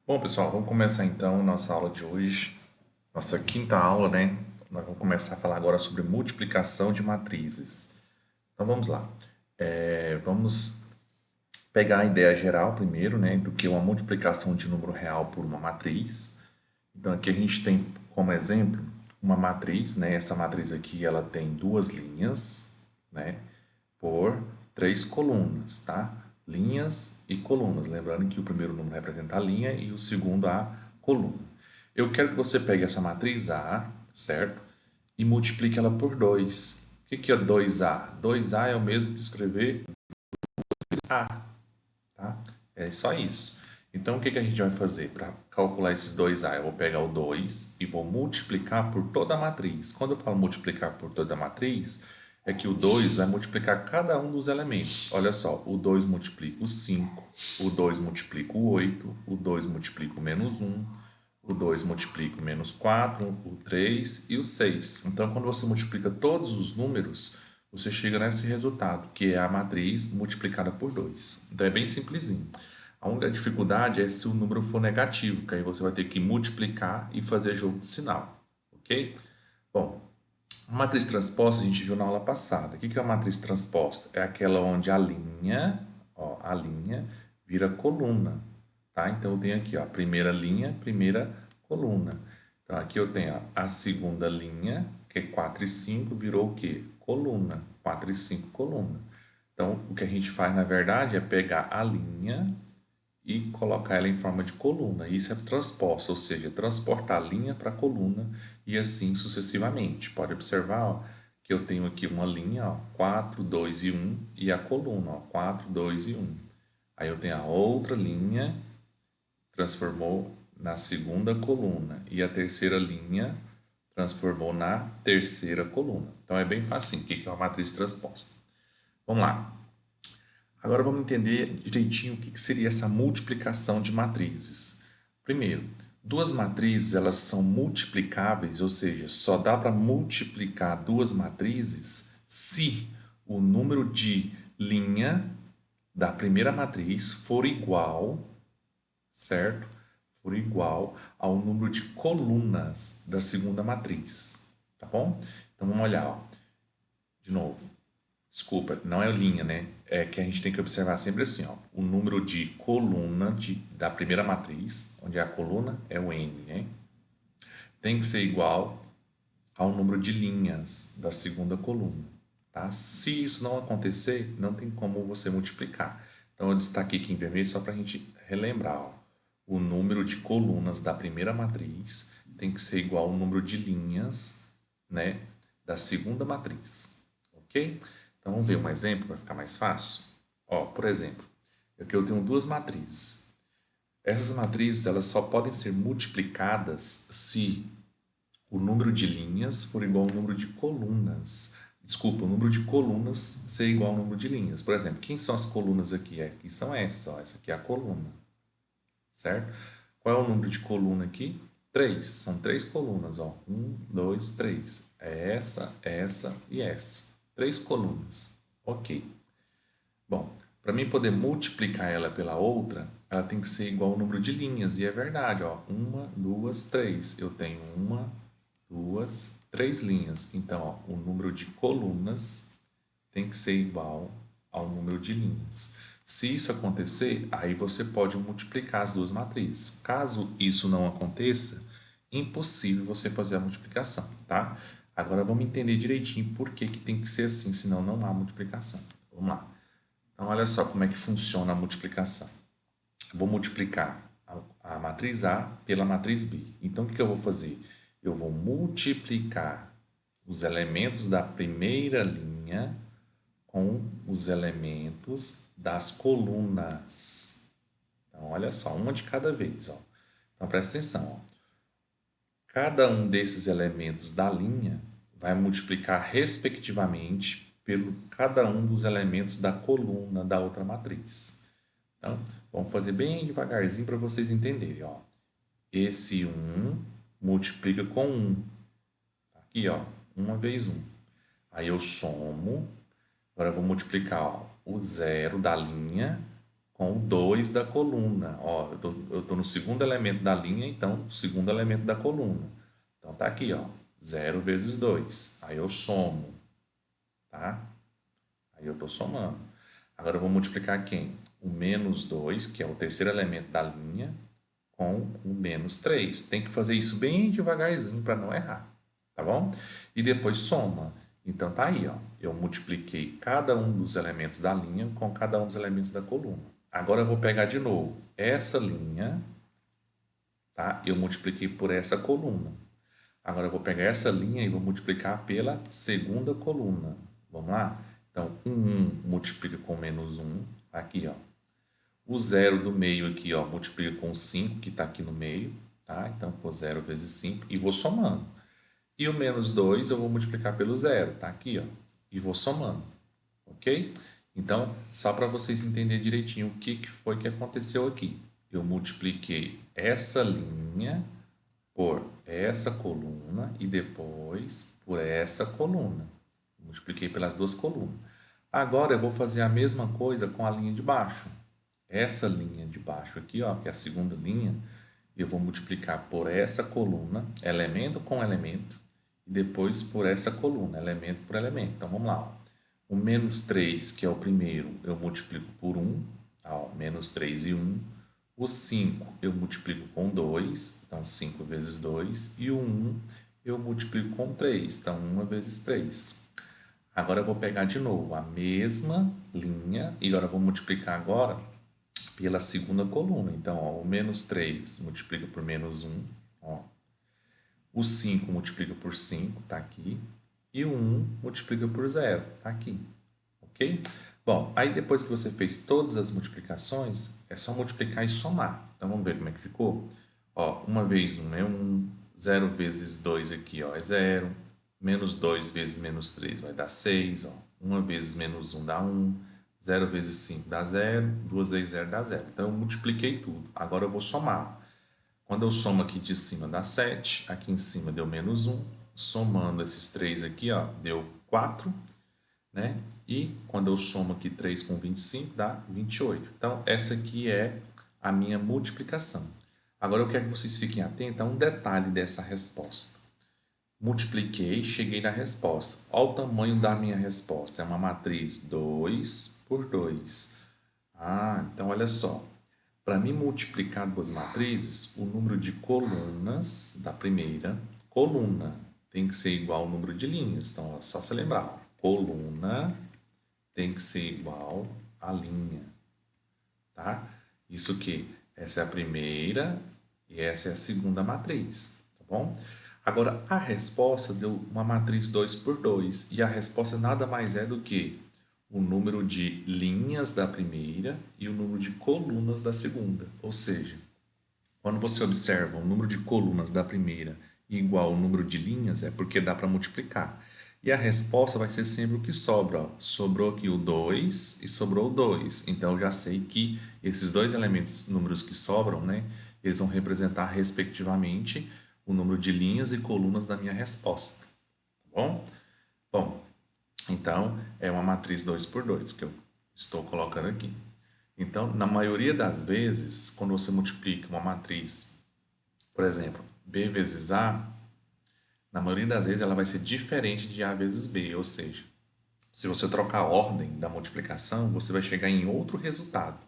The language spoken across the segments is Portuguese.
Bom, pessoal, vamos começar então nossa aula de hoje, nossa quinta aula, né? Nós vamos começar a falar agora sobre multiplicação de matrizes. Então vamos lá. Vamos pegar a ideia geral primeiro, né, do que é uma multiplicação de número real por uma matriz. Então aqui a gente tem como exemplo uma matriz, né? Essa matriz aqui ela tem duas linhas, né? Por três colunas, tá? Linhas e colunas. Lembrando que o primeiro número representa a linha e o segundo a coluna. Eu quero que você pegue essa matriz A, certo? E multiplique ela por 2. O que é 2A? 2A é o mesmo que escrever A, tá? É só isso. Então, o que a gente vai fazer para calcular esses 2A? Eu vou pegar o 2 e vou multiplicar por toda a matriz. Quando eu falo multiplicar por toda a matriz, é que o 2 vai multiplicar cada um dos elementos. Olha só, o 2 multiplica o 5, o 2 multiplica o 8, o 2 multiplica o menos 1, o 2 multiplica o menos 4, o 3 e o 6. Então, quando você multiplica todos os números, você chega nesse resultado, que é a matriz multiplicada por 2. Então, é bem simplesinho. A única dificuldade é se o número for negativo, que aí você vai ter que multiplicar e fazer jogo de sinal, ok? Bom, a matriz transposta a gente viu na aula passada. O que é a matriz transposta? É aquela onde a linha, ó, a linha vira coluna, tá? Então eu tenho aqui, ó, a primeira linha, primeira coluna. Então aqui eu tenho ó, a segunda linha, que é 4 e 5, virou o quê? Coluna. 4 e 5, coluna. Então o que a gente faz na verdade é pegar a linha e colocar ela em forma de coluna. Isso é transposta, ou seja, transportar a linha para a coluna e assim sucessivamente. Pode observar ó, que eu tenho aqui uma linha, ó, 4, 2 e 1, e a coluna, ó, 4, 2 e 1. Aí eu tenho a outra linha, transformou na segunda coluna, e a terceira linha transformou na terceira coluna. Então é bem fácil. O que é uma matriz transposta? Vamos lá. Agora vamos entender direitinho o que seria essa multiplicação de matrizes. Primeiro, duas matrizes elas são multiplicáveis, ou seja, só dá para multiplicar duas matrizes se o número de linha da primeira matriz for igual, certo? For igual ao número de colunas da segunda matriz, tá bom? Então vamos olhar, ó, de novo. Desculpa, não é linha, né? É que a gente tem que observar sempre assim, ó. O número de coluna da primeira matriz, onde é a coluna, é o n, né? Tem que ser igual ao número de linhas da segunda coluna, tá? Se isso não acontecer, não tem como você multiplicar. Então, eu destaquei aqui em vermelho só para a gente relembrar, ó. O número de colunas da primeira matriz tem que ser igual ao número de linhas, né, da segunda matriz, ok? Então, vamos ver um exemplo para ficar mais fácil. Ó, por exemplo, aqui eu tenho duas matrizes. Essas matrizes elas só podem ser multiplicadas se o número de linhas for igual ao número de colunas. Desculpa, o número de colunas ser igual ao número de linhas. Por exemplo, quem são as colunas aqui? Aqui são essas, ó. Essa aqui é a coluna, certo? Qual é o número de coluna aqui? 3. São três colunas, ó. 1, 2, 3. É essa e essa. Três colunas. Ok. Bom, para mim poder multiplicar ela pela outra, ela tem que ser igual ao número de linhas. E é verdade, ó. Uma, duas, três. Eu tenho uma, duas, três linhas. Então, ó, o número de colunas tem que ser igual ao número de linhas. Se isso acontecer, aí você pode multiplicar as duas matrizes. Caso isso não aconteça, impossível você fazer a multiplicação, tá? Agora vamos entender direitinho por que tem que ser assim, senão não há multiplicação. Vamos lá. Então, olha só como é que funciona a multiplicação. Eu vou multiplicar a matriz A pela matriz B. Então, o que eu vou fazer? Eu vou multiplicar os elementos da primeira linha com os elementos das colunas. Então, olha só, uma de cada vez. Ó. Então, presta atenção. Ó. Cada um desses elementos da linha vai multiplicar respectivamente pelo cada um dos elementos da coluna da outra matriz. Então, vamos fazer bem devagarzinho para vocês entenderem. Ó. Esse um multiplica com 1. Aqui, ó, uma vezes 1. Aí eu somo. Agora eu vou multiplicar ó, o zero da linha com o 2 da coluna. Ó, eu tô no segundo elemento da linha, então, o segundo elemento da coluna. Então, tá aqui, ó, 0 vezes 2. Aí eu somo, tá? Aí eu estou somando. Agora eu vou multiplicar quem? O menos 2, que é o terceiro elemento da linha, com o menos 3. Tem que fazer isso bem devagarzinho para não errar, tá bom? E depois soma. Então tá aí, ó. Eu multipliquei cada um dos elementos da linha com cada um dos elementos da coluna. Agora eu vou pegar de novo essa linha, tá? Eu multipliquei por essa coluna. Agora eu vou pegar essa linha e vou multiplicar pela segunda coluna. Vamos lá? Então, 1 multiplica com menos 1, aqui, ó. O zero do meio aqui, ó, multiplica com 5, que está aqui no meio, tá? Então, por 0 vezes 5, e vou somando. E o menos 2 eu vou multiplicar pelo zero, tá aqui, ó, e vou somando, ok? Então, só para vocês entenderem direitinho o que foi que aconteceu aqui. Eu multipliquei essa linha por essa coluna e depois por essa coluna. Multipliquei pelas duas colunas. Agora eu vou fazer a mesma coisa com a linha de baixo. Essa linha de baixo aqui, ó, que é a segunda linha, eu vou multiplicar por essa coluna, elemento com elemento, e depois por essa coluna, elemento por elemento. Então vamos lá. Ó. O menos 3, que é o primeiro, eu multiplico por 1, ó, menos 3 e 1. O 5 eu multiplico com 2, então 5 vezes 2. E o 1 eu multiplico com 3, então 1 vezes 3. Agora eu vou pegar de novo a mesma linha e agora eu vou multiplicar agora pela segunda coluna. Então, ó, o menos 3 multiplica por menos 1. Ó. O 5 multiplica por 5, está aqui. E o 1 multiplica por 0, está aqui. Ok? Bom, aí depois que você fez todas as multiplicações, é só multiplicar e somar. Então, vamos ver como é que ficou? Ó, 1 vezes 1 é 1, 0 vezes 2 aqui, ó, é 0, menos 2 vezes menos 3 vai dar 6, ó. 1 vezes menos 1 dá 1, 0 vezes 5 dá 0, 2 vezes 0 dá 0. Então, eu multipliquei tudo. Agora eu vou somar. Quando eu somo aqui de cima dá 7, aqui em cima deu menos 1, somando esses 3 aqui, ó, deu 4, né? E quando eu somo aqui 3 com 25, dá 28. Então, essa aqui é a minha multiplicação. Agora, eu quero que vocês fiquem atentos a um detalhe dessa resposta. Multipliquei, cheguei na resposta. Olha o tamanho da minha resposta. É uma matriz 2 por 2. Ah, então olha só. Para mim multiplicar duas matrizes, o número de colunas da primeira coluna tem que ser igual ao número de linhas. Então, é só se lembrar. Ó, coluna tem que ser igual a linha. Tá? Isso que essa é a primeira e essa é a segunda matriz. Tá bom? Agora, a resposta deu uma matriz 2 por 2 e a resposta nada mais é do que o número de linhas da primeira e o número de colunas da segunda. Ou seja, quando você observa o número de colunas da primeira igual ao número de linhas, é porque dá para multiplicar. E a resposta vai ser sempre o que sobra. Ó. Sobrou aqui o 2 e sobrou o 2. Então, eu já sei que esses dois elementos, números que sobram, né, eles vão representar, respectivamente, o número de linhas e colunas da minha resposta. Tá bom? Bom, então, é uma matriz 2 por 2 que eu estou colocando aqui. Então, na maioria das vezes, quando você multiplica uma matriz, por exemplo, B vezes A, na maioria das vezes ela vai ser diferente de A vezes B, ou seja, se você trocar a ordem da multiplicação, você vai chegar em outro resultado.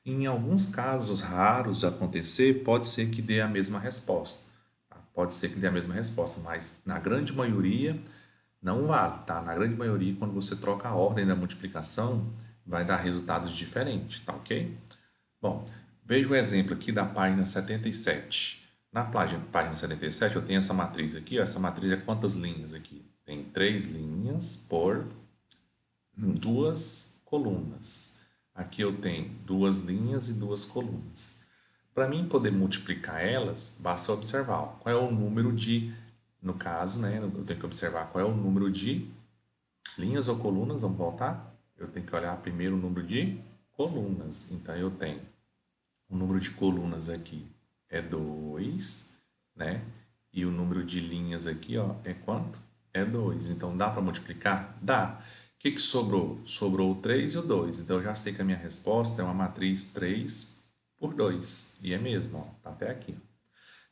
Em alguns casos raros de acontecer, pode ser que dê a mesma resposta. Tá? Pode ser que dê a mesma resposta, mas na grande maioria não vale, tá? Na grande maioria, quando você troca a ordem da multiplicação, vai dar resultados diferentes, tá ok? Bom, veja o exemplo aqui da página 77. Na página 77, eu tenho essa matriz aqui, ó. Essa matriz é quantas linhas aqui? Tem 3 linhas por 2 colunas. Aqui eu tenho 2 linhas e 2 colunas. Para mim poder multiplicar elas, basta observar ó, qual é o número de, no caso, né, eu tenho que observar qual é o número de linhas ou colunas, vamos voltar? Eu tenho que olhar primeiro o número de colunas. Então, eu tenho o número de colunas aqui é 2, né? E o número de linhas aqui, ó, é quanto? É 2. Então, dá para multiplicar? Dá. que sobrou? Sobrou o 3 e o 2. Então, eu já sei que a minha resposta é uma matriz 3 por 2. E é mesmo, ó, tá até aqui.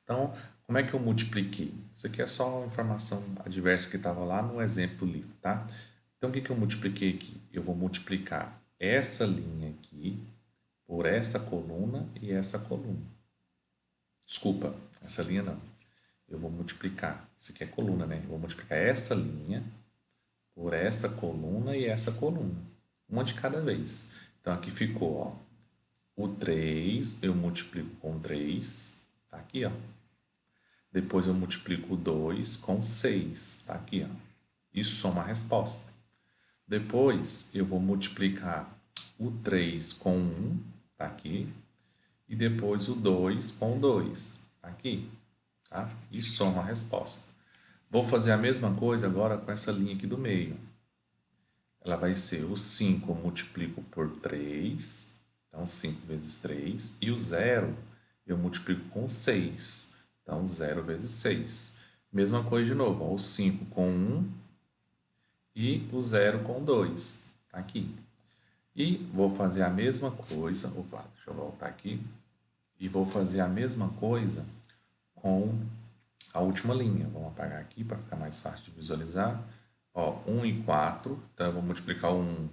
Então, como é que eu multipliquei? Isso aqui é só uma informação adversa que estava lá no exemplo do livro, tá? Então, o que eu multipliquei aqui? Eu vou multiplicar essa linha aqui por essa coluna e essa coluna. Desculpa, essa linha não. Eu vou multiplicar, isso aqui é coluna, né? Eu vou multiplicar essa linha por essa coluna e essa coluna. Uma de cada vez. Então, aqui ficou, ó, o 3 eu multiplico com 3, tá aqui, ó. Depois eu multiplico o 2 com 6, tá aqui, ó. Isso soma a resposta. Depois eu vou multiplicar o 3 com 1, tá aqui. E depois o 2 com 2, tá aqui. Tá? E soma a resposta. Vou fazer a mesma coisa agora com essa linha aqui do meio. Ela vai ser o 5 eu multiplico por 3, então 5 vezes 3, e o 0 eu multiplico com 6, então 0 vezes 6. Mesma coisa de novo, ó, o 5 com 1 e o 0 com 2, tá aqui. E vou fazer a mesma coisa, opa, deixa eu voltar aqui, e vou fazer a mesma coisa com a última linha. Vamos apagar aqui para ficar mais fácil de visualizar. Ó, 1 e 4, então eu vou multiplicar o 1,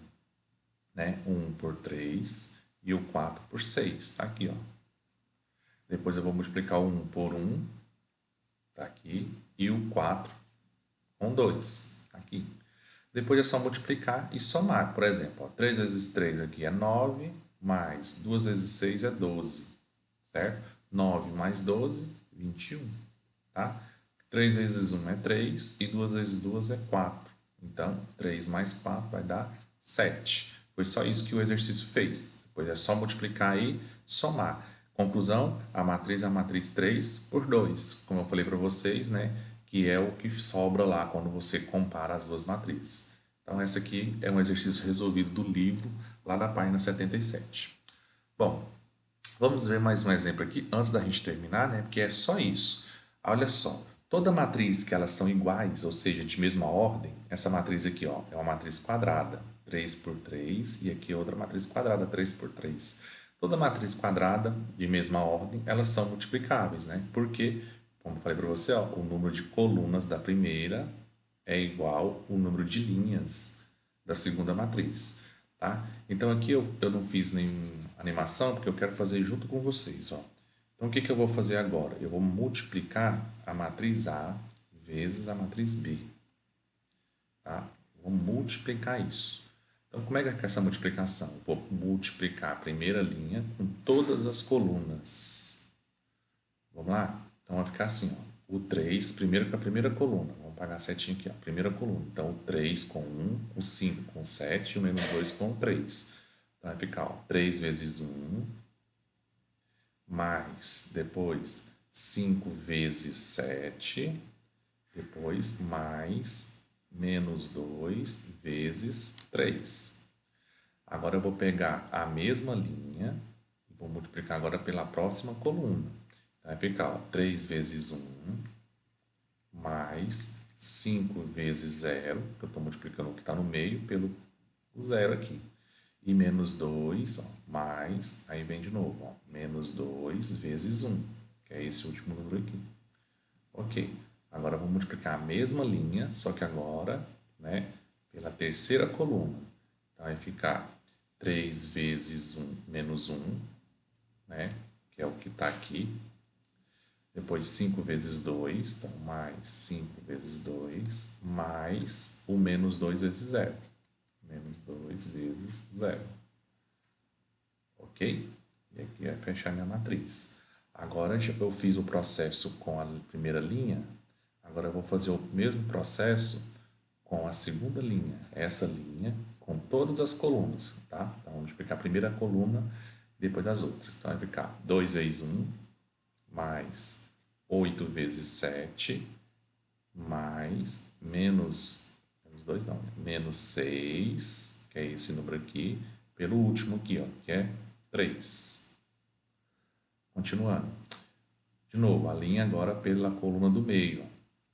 né? 1 por 3 e o 4 por 6, tá aqui, ó. Depois eu vou multiplicar o 1 por 1, tá aqui, e o 4 com 2, tá aqui. Depois é só multiplicar e somar. Por exemplo, ó, 3 vezes 3 aqui é 9, mais 2 vezes 6 é 12, certo? 9 mais 12, 21, tá? 3 vezes 1 é 3 e 2 vezes 2 é 4. Então, 3 mais 4 vai dar 7. Foi só isso que o exercício fez. Depois é só multiplicar e somar. Conclusão, a matriz é a matriz 3 por 2, como eu falei para vocês, né? Que é o que sobra lá quando você compara as duas matrizes. Então, essa aqui é um exercício resolvido do livro, lá da página 77. Bom, vamos ver mais um exemplo aqui, antes da gente terminar, né? Porque é só isso. Olha só, toda matriz que elas são iguais, ou seja, de mesma ordem, essa matriz aqui, ó, é uma matriz quadrada, 3 por 3, e aqui é outra matriz quadrada, 3 por 3. Toda matriz quadrada, de mesma ordem, elas são multiplicáveis, né? Porque, como eu falei para você, ó, o número de colunas da primeira é igual ao número de linhas da segunda matriz, tá? Então, aqui eu não fiz nenhuma animação, porque eu quero fazer junto com vocês, ó. Então, o que eu vou fazer agora? Eu vou multiplicar a matriz A vezes a matriz B, tá? Vou multiplicar isso. Então, como é que é essa multiplicação? Eu vou multiplicar a primeira linha com todas as colunas. Vamos lá? Então, vai ficar assim, ó. O 3, primeiro com a primeira coluna. Vamos pagar a setinha aqui, ó. Primeira coluna. Então, o 3 com 1, o 5 com 7 e o menos 2 com 3. Então, vai ficar, ó, 3 vezes 1, mais, depois, 5 vezes 7, depois, mais, menos 2 vezes 3. Agora eu vou pegar a mesma linha e vou multiplicar agora pela próxima coluna. Então, vai ficar, ó, 3 vezes 1, mais 5 vezes 0, que eu estou multiplicando o que está no meio pelo zero aqui. E menos 2, ó, mais, aí vem de novo, ó, menos 2 vezes 1, que é esse último número aqui. Ok, agora eu vou multiplicar a mesma linha, só que agora, né, pela terceira coluna. Então, vai ficar 3 vezes 1 menos 1, né, que é o que está aqui. Depois 5 vezes 2, então mais 5 vezes 2, mais o menos 2 vezes 0. Menos 2 vezes 0. Ok? E aqui vai fechar minha matriz. Agora eu fiz o processo com a primeira linha, agora eu vou fazer o mesmo processo com a segunda linha. Essa linha com todas as colunas, tá? Então, vamos multiplicar a primeira coluna, depois as outras. Então, vai ficar 2 vezes 1, mais 8 vezes 7, mais menos 2 não, menos 6, que é esse número aqui, pelo último aqui, ó, que é 3. Continuando. De novo, a linha agora pela coluna do meio.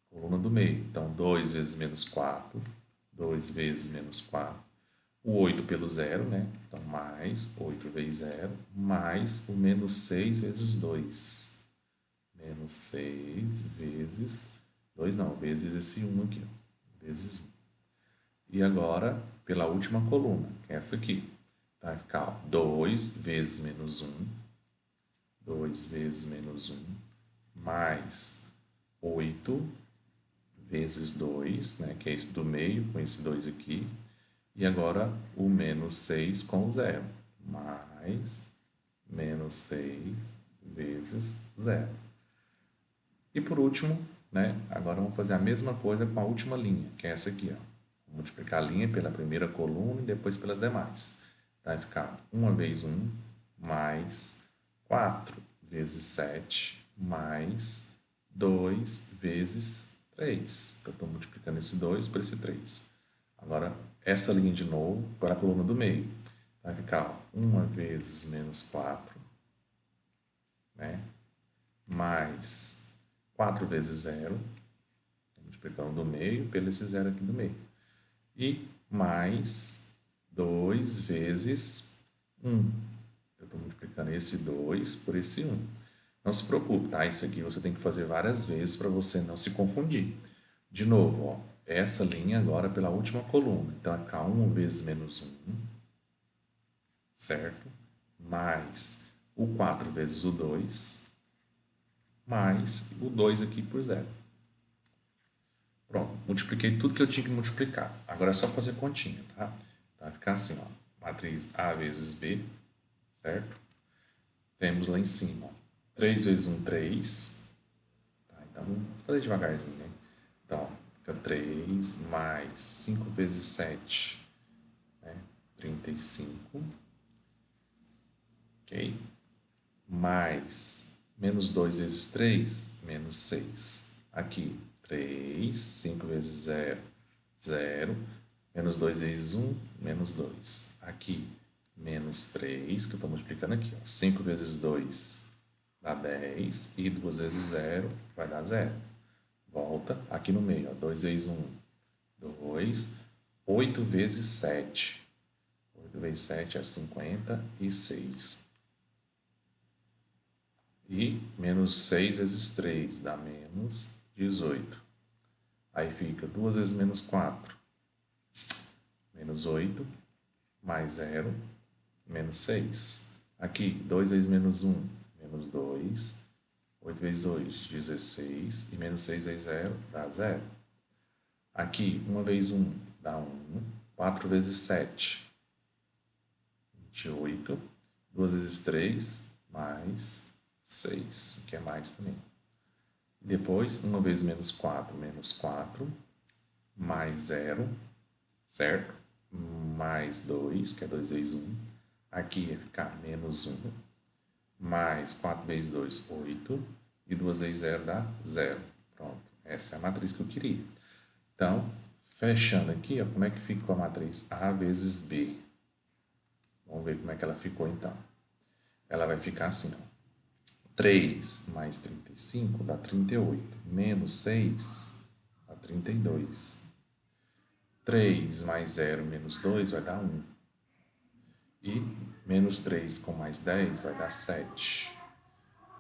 Coluna do meio. Então, 2 vezes menos 4, 2 vezes menos 4. O 8 pelo zero, né? Então, mais 8 vezes 0, mais o menos 6 vezes 2. Menos 6 vezes 2, não, vezes esse 1 aqui, ó. Vezes 1. E agora, pela última coluna, que é essa aqui. Então, vai ficar, ó, 2 vezes menos 1. 2 vezes menos 1, mais 8 vezes 2, né, que é esse do meio, com esse 2 aqui. E agora o menos 6 com o zero, mais menos 6 vezes zero. E por último, né, agora vamos fazer a mesma coisa com a última linha, que é essa aqui, ó. Vou multiplicar a linha pela primeira coluna e depois pelas demais. Então, vai ficar 1 vezes 1 mais 4 vezes 7 mais 2 vezes 3. Eu estou multiplicando esse 2 por esse 3. Agora, essa linha de novo para a coluna do meio. Vai ficar, ó, 1 vezes menos 4, né? Mais 4 vezes 0. Multiplicando do meio pelo esse 0 aqui do meio. E mais 2 vezes 1. Eu estou multiplicando esse 2 por esse 1. Não se preocupe, tá? Isso aqui você tem que fazer várias vezes para você não se confundir. De novo, ó, essa linha agora pela última coluna. Então, vai ficar 1 vezes menos 1, certo? Mais o 4 vezes o 2, mais o 2 aqui por 0. Pronto, multipliquei tudo que eu tinha que multiplicar. Agora é só fazer continha, tá? Então, vai ficar assim, ó, matriz A vezes B, certo? Temos lá em cima, ó, 3 vezes 1, 3. Tá, então, vamos fazer devagarzinho, né? Então, ó, fica 3 mais 5 vezes 7, né? 35. Ok? Mais menos 2 vezes 3, menos 6. Aqui, 3, 5 vezes 0, 0. Menos 2 vezes 1, menos 2. Aqui, menos 3, que eu estou multiplicando aqui. Ó. 5 vezes 2 dá 10. E 2 vezes 0 vai dar 0. Volta aqui no meio. Ó. 2 vezes 1, 2. 8 vezes 7. 8 vezes 7 é 56. E menos 6 vezes 3 dá menos 18. Aí fica 2 vezes menos 4. Menos 8, mais 0, menos 6. Aqui, 2 vezes menos 1, menos 2. 8 vezes 2, 16. E menos 6 vezes 0, dá 0. Aqui, 1 vezes 1, dá 1. 4 vezes 7, 28. 2 vezes 3, mais 6, que é mais também. Depois, 1 vezes menos 4, menos 4. Mais 0, certo? Mais 2, que é 2 vezes 1. Aqui ia ficar menos 1. Mais 4 vezes 2, 8. E 2 vezes 0 dá 0. Pronto. Essa é a matriz que eu queria. Então, fechando aqui, ó, como é que ficou a matriz A vezes B? Vamos ver como é que ela ficou, então. Ela vai ficar assim, ó. 3 mais 35 dá 38. Menos 6 dá 32. 3 mais 0 menos 2 vai dar 1. E menos 3 com mais 10 vai dar 7.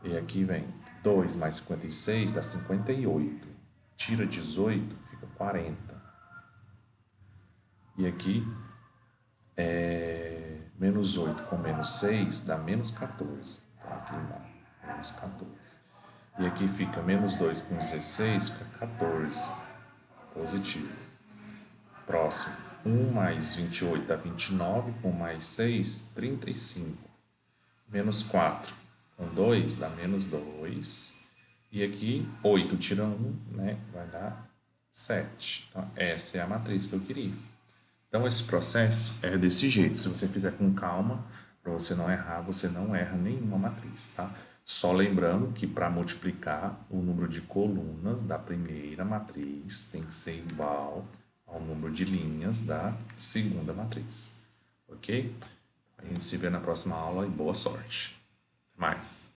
E aqui vem 2 mais 56 dá 58. Tira 18, fica 40. E aqui, menos 8 com menos 6 dá menos 14. Então, aqui menos 14. E aqui fica menos 2 com 16, fica 14. Positivo. Próximo. 1 mais 28 dá 29, com mais 6, 35. Menos 4 com 2 dá menos 2. E aqui, 8 tira 1, né, vai dar 7. Então, essa é a matriz que eu queria. Então, esse processo é desse jeito. Se você fizer com calma, para você não errar, você não erra nenhuma matriz, tá? Só lembrando que para multiplicar, o número de colunas da primeira matriz tem que ser igual ao número de linhas da segunda matriz. Ok? A gente se vê na próxima aula e boa sorte. Até mais!